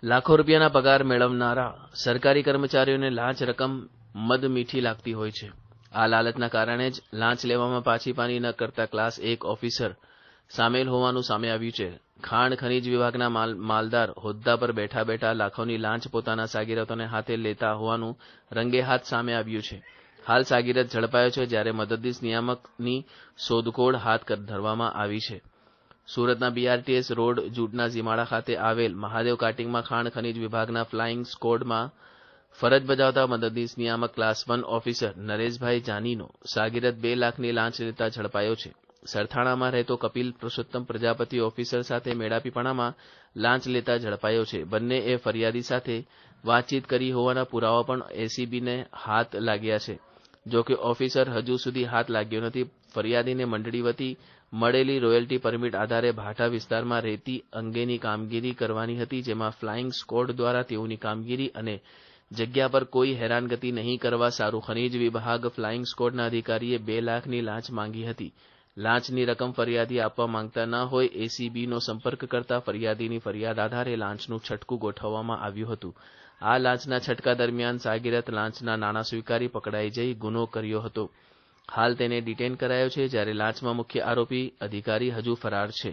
લાખો રૂપિયાના પગાર મેળવનારા સરકારી કર્મચારીઓને લાંચ રકમ મદ મીઠી લાગતી હોય છે. આ લાલચના કારણે જ લાંચ લેવામાં પાછી પાની ન કરતા ક્લાસ 1 ઓફિસર સામેલ હોવાનું સામે આવ્યું છે. ખાણ ખનીજ વિભાગના માલદાર હોદ્દા પર બેઠા બેઠા લાખોની લાંચ પોતાના સાગીરતોને હાથે લેતા હોવાનું રંગે હાથ સામે આવ્યું છે. હાલ સાગીરત ઝડપાયો છે, જ્યારે મદદનીશ નિયામકની શોધખોળ હાથ ધરવામાં આવી છે. સુરતના BRTS રોડ જૂટના ઝીમાડા ખાતે આવેલ મહાદેવ કાર્ટિંગમાં ખાણ ખનીજ વિભાગના ફ્લાઇંગ સ્કોડમાં ફરજ બજાવતા મદદનીશ નિયામક ક્લાસ 1 ઓફિસર નરેશભાઈ જાનીનો સાગીરત 2 લાખની લાંચ લેતા ઝડપાયો છે. સરથાણામાં રહેતો કપિલ પુરુષોત્તમ પ્રજાપતિ ઓફિસર સાથે મેળાપીપણામાં લાંચ લેતા ઝડપાયો છે. બંનેએ ફરિયાદી સાથે વાતચીત કરી હોવાના પુરાવા પણ ACBને હાથ લાગ્યા છે. જોકે ઓફિસર હજુ સુધી હાથ લાગ્યો નથી. ફરિયાદીને મંડળી વતી મળેલી રોયલ્ટી પરમિટ આધારે ભાઠા વિસ્તારમાં રેતી અંગેની કામગીરી કરવાની હતી, જેમાં ફ્લાઇંગ સ્કોડ દ્વારા તેઓની કામગીરી અને જગ્યા પર કોઈ હેરાનગતિ નહીં કરવા સારું ખનીજ વિભાગ ફ્લાઇંગ સ્કોડના અધિકારીએ 2 લાખની લાંચ માંગી હતી. લાંચની રકમ ફરિયાદી આપવા માંગતા ન હોય ACBનો સંપર્ક કરતા ફરિયાદીની ફરિયાદ આધારે લાંચનું છટકું ગોઠવવામાં આવ્યું હતું. આ લાંચના છટકા દરમિયાન સાગીરત લાંચના નાણાં સ્વીકારી પકડાઈ જઈ ગુનો કર્યો હતો. હાલ તેને ડિટેન કરાયો છે, જ્યારે લાંચમાં મુખ્ય આરોપી અધિકારી હજુ ફરાર છે.